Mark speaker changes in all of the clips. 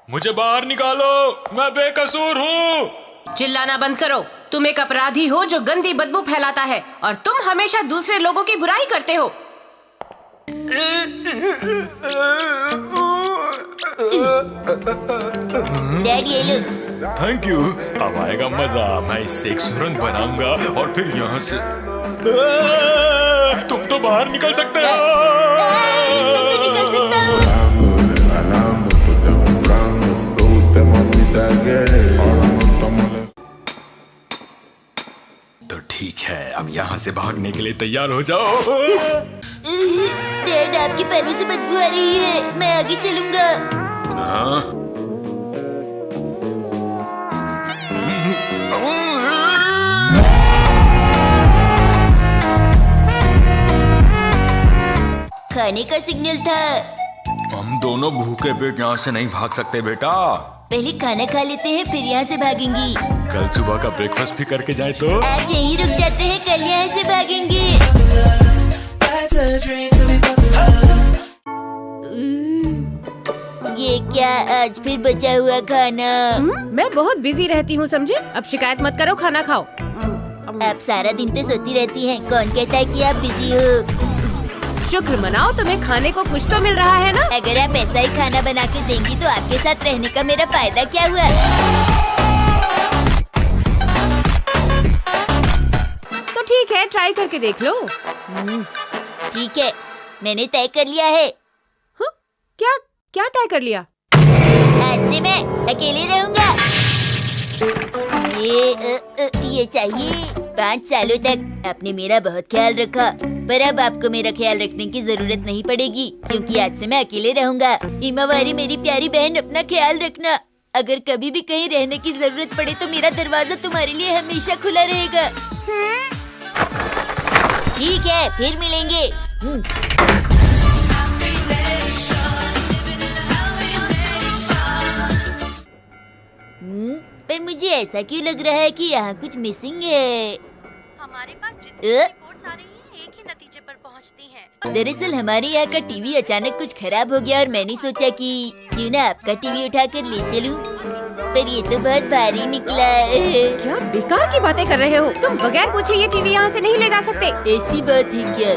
Speaker 1: मुझे बाहर निकालो, मैं बेकसूर हूँ।
Speaker 2: चिल्लाना बंद करो। तुम एक अपराधी हो जो गंदी बदबू फैलाता है और तुम हमेशा दूसरे लोगों की बुराई करते हो।
Speaker 3: डैडी ये लो।
Speaker 1: Thank you. अब आएगा मजा। मैं इससे एक सुरंग बनाऊंगा और फिर यहाँ से तुम तो बाहर निकल सकते हो।
Speaker 3: मैं तो निकल सकता हूँ।
Speaker 1: तो ठीक है, अब यहाँ से भागने के लिए तैयार हो जाओ।
Speaker 3: डैड आपके पैरों से बदबू आ रही है, मैं आगे चलूंगा।
Speaker 1: हाँ?
Speaker 3: खाने का सिग्नल था।
Speaker 1: हम दोनों भूखे पेट यहाँ से नहीं भाग सकते बेटा।
Speaker 3: पहले खाना खा लेते हैं, फिर यहाँ से भागेंगे।
Speaker 1: कल सुबह का ब्रेकफास्ट भी करके जाए तो।
Speaker 3: आज यहीं रुक जाते हैं, कल यहाँ से भागेंगे। ये क्या, आज फिर बचा हुआ खाना?
Speaker 2: मैं बहुत बिजी रहती हूँ समझे। अब शिकायत मत करो, खाना खाओ।
Speaker 3: आप सारा दिन तो सोती रहती हैं। कौन कहता है कि आप बिजी हो?
Speaker 2: शुक्र मनाओ, तुम्हें खाने को कुछ तो मिल रहा है ना।
Speaker 3: अगर आप ऐसा ही खाना बना के देंगी तो आपके साथ रहने का मेरा फायदा क्या हुआ?
Speaker 2: तो ठीक है, ट्राई करके देख लो।
Speaker 3: ठीक है, मैंने तय कर लिया है।
Speaker 2: क्या क्या तय कर लिया?
Speaker 3: आज से मैं अकेले रहूंगा। ये चाहिए। 5 सालों तक आपने मेरा बहुत ख्याल रखा, पर अब आपको मेरा ख्याल रखने की जरूरत नहीं पड़ेगी, क्योंकि आज से मैं अकेले रहूंगा। हिमावारी मेरी प्यारी बहन, अपना ख्याल रखना। अगर कभी भी कहीं रहने की जरूरत पड़े तो मेरा दरवाजा तुम्हारे लिए हमेशा खुला रहेगा। ठीक है, फिर मिलेंगे। पर मुझे ऐसा क्यों लग रहा है कि यहाँ कुछ मिसिंग है?
Speaker 2: हमारे पास जितनी रिपोर्ट्स आ रही हैं, एक ही नतीजे पर पहुँचती हैं।
Speaker 3: दरअसल हमारे यहाँ का टीवी अचानक कुछ खराब हो गया और मैंने सोचा कि क्यों ना आपका टीवी उठाकर ले चलूं। पर ये तो बहुत भारी निकला है।
Speaker 2: क्या बेकार की बातें कर रहे हो? तुम बगैर पूछे ये टीवी यहाँ से नहीं ले जा सकते।
Speaker 3: ऐसी बात है क्या?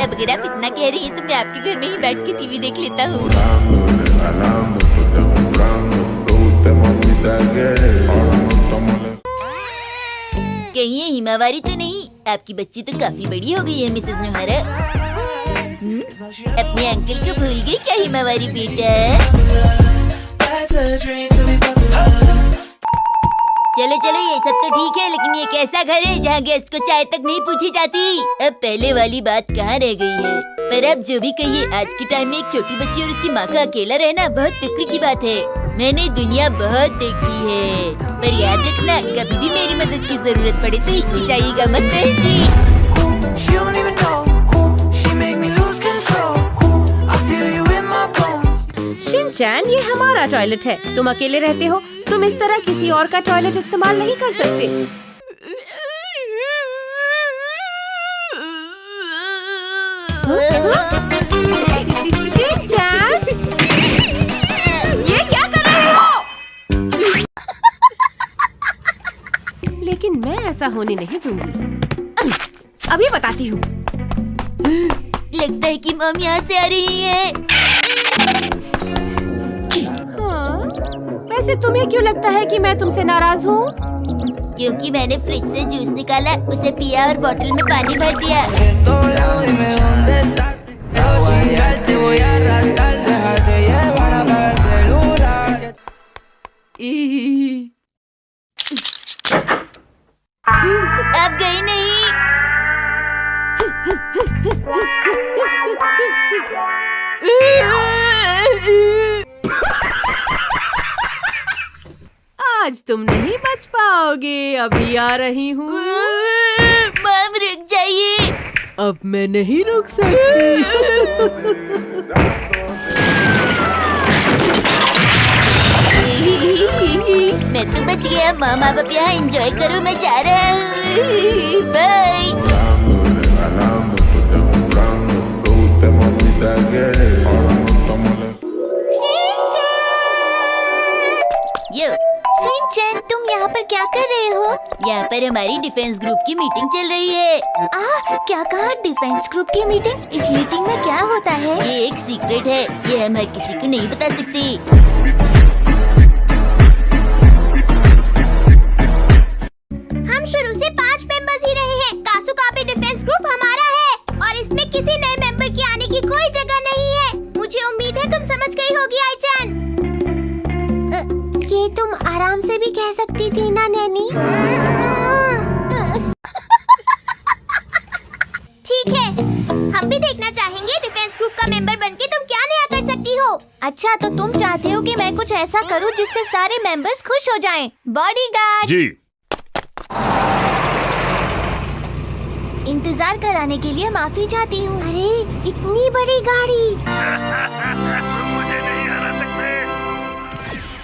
Speaker 3: अब अगर आप इतना कह रही हैं तो मैं आपके घर में ही बैठ के टीवी देख लेता हूँ। कहीं ये हिमावारी तो नहीं? आपकी बच्ची तो काफी बड़ी हो गई है मिसेस नोहारा। अपने अंकल को भूल गई क्या हिमावारी बेटा? चलो चलो, ये सब तो ठीक है, लेकिन ये कैसा घर है जहाँ गेस्ट को चाय तक नहीं पूछी जाती? अब पहले वाली बात कहाँ रह गई है? पर अब जो भी कहिए, आज के टाइम में एक छोटी बच्ची और उसकी माँ का अकेला रहना बहुत फिक्र की बात है। मैंने दुनिया बहुत देखी है, पर याद रखना, कभी भी मेरी मदद की जरूरत पड़े तो हिचकिचाइएगा मत जी।
Speaker 2: शिनचैन, ये हमारा टॉयलेट है। तुम अकेले रहते हो, तुम इस तरह किसी और का टॉयलेट इस्तेमाल नहीं कर सकते। शिनचैन, ये क्या कर रहे हो? लेकिन मैं ऐसा होने नहीं दूंगी। अभी बताती हूँ।
Speaker 3: लगता है कि मम यहाँ से आ रही है।
Speaker 2: वैसे तुम्हें क्यों लगता है कि मैं तुमसे नाराज हूँ?
Speaker 3: क्योंकि मैंने फ्रिज से जूस निकाला, उसे पिया और बोतल में पानी भर दिया। अब गई नहीं।
Speaker 2: आज तुम नहीं बच पाओगे, अभी आ रही हूँ।
Speaker 3: मम रुक जाइए।
Speaker 2: अब मैं नहीं रुक सकती।
Speaker 3: मैं तो बच गया। मम आप यहाँ एंजॉय करो, मैं जा रहा हूँ। बाय। यो
Speaker 4: शिनचैन, तुम यहाँ पर क्या कर रहे हो?
Speaker 3: यहाँ पर हमारी डिफेंस ग्रुप की मीटिंग चल रही है।
Speaker 4: क्या कहा? डिफेंस ग्रुप की मीटिंग? इस मीटिंग में क्या होता है?
Speaker 3: ये एक सीक्रेट है, ये हम हर किसी को नहीं बता सकते।
Speaker 4: हम शुरू से 5 मेंबर्स ही रहे हैं। कासुकाबे डिफेंस ग्रुप हमारा है और इसमें किसी नए मेंबर के आने की कोई जगह नहीं है। मुझे उम्मीद है तुम समझ गई होगी आईचान। ये तुम आराम से भी कह सकती थी ना नैनी। ठीक है, हम भी देखना चाहेंगे डिफेंस ग्रुप का मेंबर बनके तुम क्या नया कर सकती हो। अच्छा, तो तुम चाहते हो कि मैं कुछ ऐसा करूं जिससे सारे मेंबर्स खुश हो जाएं। बॉडीगार्ड
Speaker 1: जी।
Speaker 4: इंतजार कराने के लिए माफी चाहती हूँ। अरे इतनी बड़ी गाड़ी।
Speaker 1: मुझे नहीं हरा सकते।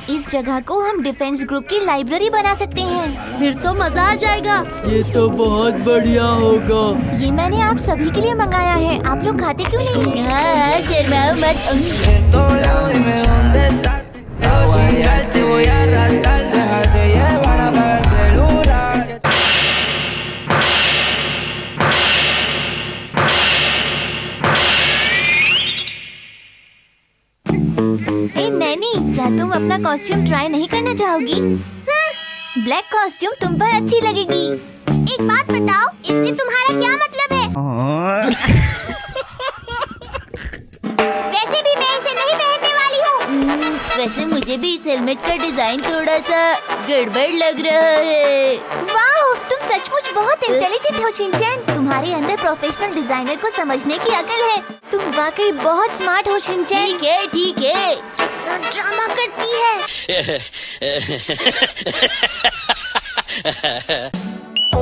Speaker 4: इस जगह को हम डिफेंस ग्रुप की लाइब्रेरी बना सकते हैं।
Speaker 3: फिर तो मजा आ जाएगा।
Speaker 5: ये तो बहुत बढ़िया होगा।
Speaker 4: ये मैंने आप सभी के लिए मंगाया है। आप लोग खाते क्यों नहीं?
Speaker 3: हाँ, शर्माओ मत।
Speaker 4: ए नैनी, क्या तुम अपना कॉस्ट्यूम ट्राई नहीं करना चाहोगी? ब्लैक कॉस्ट्यूम तुम पर अच्छी लगेगी। एक बात बताओ, इससे तुम्हारा क्या मतलब है? वैसे भी मैं इसे नहीं पहनने वाली हूँ।
Speaker 3: वैसे मुझे भी इस हेलमेट का डिजाइन थोड़ा सा गड़बड़ लग रहा है।
Speaker 4: वाह, तुम सचमुच बहुत इंटेलिजेंट हो शिनचैन। तुम्हारे अंदर प्रोफेशनल डिजाइनर को समझने की अकल है। तुम वाकई बहुत स्मार्ट हो शिनचैन।
Speaker 3: ठीक है, ठीक है।
Speaker 4: ड्रामा करती है।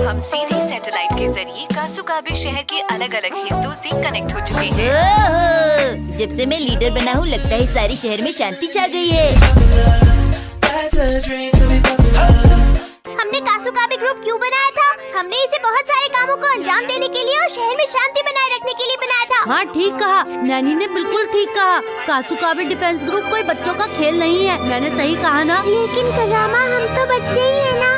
Speaker 6: हम सीधे सैटेलाइट के जरिए कासुकाबे शहर के अलग अलग हिस्सों से कनेक्ट हो चुके हैं।
Speaker 3: ओहो, जब से मैं लीडर बना हूँ लगता है सारे शहर में शांति छा गई है।
Speaker 4: हमने कासुकाबे ग्रुप क्यों बनाया था? हमने इसे बहुत सारे कामों को अंजाम देने के लिए और शहर में शांति बनाए रखने के लिए बनाया था।
Speaker 3: हाँ, ठीक कहा। नैनी ने बिल्कुल ठीक कहा। कासुकाबे डिफेंस ग्रुप कोई बच्चों का खेल नहीं है। मैंने सही कहा ना?
Speaker 4: लेकिन कजामा, हम तो बच्चे ही है ना।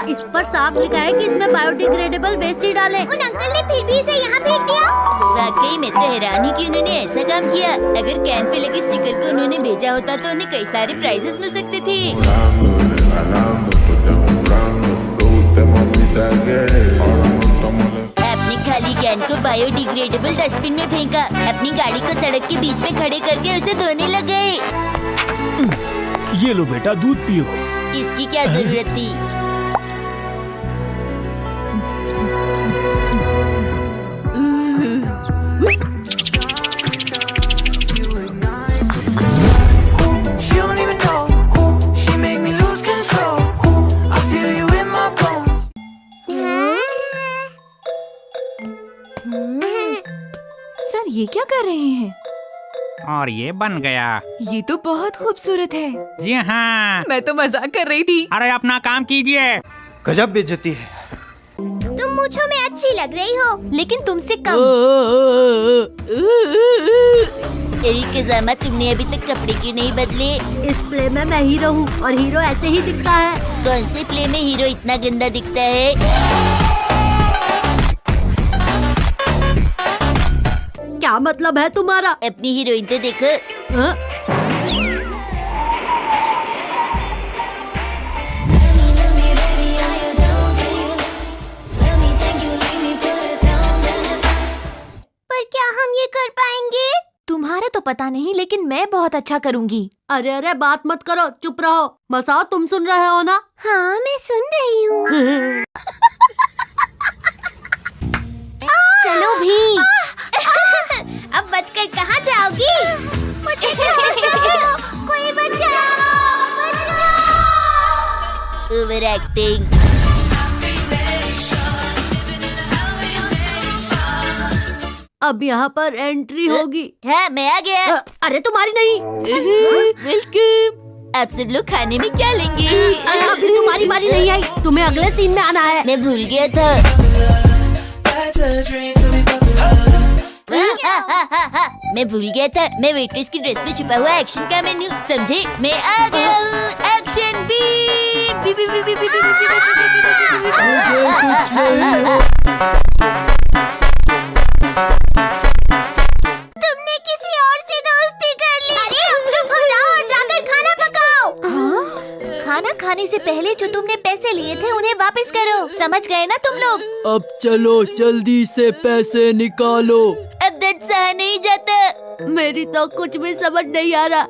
Speaker 3: इस पर साफ लिखा है कि इसमें बायोडिग्रेडेबल वेस्ट ही डालें।
Speaker 4: उन अंकल ने फिर भी इसे यहाँ फेंक दिया।
Speaker 3: वाकई में तो हैरान ही कि उन्होंने ऐसा काम किया। अगर कैन पे लगे स्टिकर को उन्होंने भेजा होता तो उन्हें कई सारे प्राइजेस मिल सकते थे। अपनी खाली कैन को बायोडिग्रेडेबल डस्टबिन में फेंका। अपनी गाड़ी को सड़क के बीच में खड़े करके उसे धोने लग गए।
Speaker 1: ये लो बेटा, दूध पियो।
Speaker 3: इसकी क्या जरूरत थी?
Speaker 7: She don't even know who she make me lose control. Who I feel you in my bones.
Speaker 4: Sir, ये क्या कर रहे हैं?
Speaker 8: और ये बन गया।
Speaker 9: ये तो बहुत खूबसूरत है।
Speaker 8: जी हाँ,
Speaker 9: मैं तो मजाक कर रही थी।
Speaker 8: अरे अपना काम कीजिए।
Speaker 5: गजब बेइज्जती है।
Speaker 4: तुम मूंछों में अच्छी लग रही हो, लेकिन तुमसे कम।
Speaker 3: कजामा, तुमने अभी तक कपड़े क्यों नहीं बदले? इस प्ले में मैं हीरो हूँ और हीरो ऐसे ही दिखता है। कौन से प्ले में हीरो इतना गंदा दिखता है? क्या मतलब है तुम्हारा? अपनी हीरोइन तो देखो।
Speaker 4: पर क्या हम ये कर पाएंगे? तुम्हारा तो पता नहीं, लेकिन मैं बहुत अच्छा करूँगी।
Speaker 3: अरे अरे, बात मत करो, चुप रहो। मसाओ, तुम सुन रहे हो ना?
Speaker 4: हाँ, मैं सुन रही हूँ। चलो भी। अब बचकर कहाँ जाओगी? मुझे कोई बचाओ,
Speaker 3: ओवर एक्टिंग। अब यहाँ पर एंट्री होगी। हाँ, मैं आ गया। अरे तुम्हारी नहीं। वेलकम। आप सब लोग खाने में क्या लेंगे?
Speaker 4: अभी तुम्हारी बारी नहीं आई, तुम्हें अगले सीन में आना है।
Speaker 3: मैं भूल गया था। मैं भूल गया था। मैं वेट्रेस की ड्रेस में छुपा हुआ एक्शन का मेन्यू समझे? मैं आ गया हूँ। Action beat.
Speaker 4: तुमने किसी और से दोस्ती कर ली। अरे हम चुप हो जाओ और जाकर खाना पकाओ। खाना खाने से पहले जो तुमने पैसे लिए थे उन्हें वापस करो, समझ गए ना तुम लोग?
Speaker 5: अब चलो जल्दी से पैसे निकालो।
Speaker 3: अब दर्द सहा नहीं जाता।
Speaker 4: मेरी तो कुछ भी समझ नहीं आ रहा।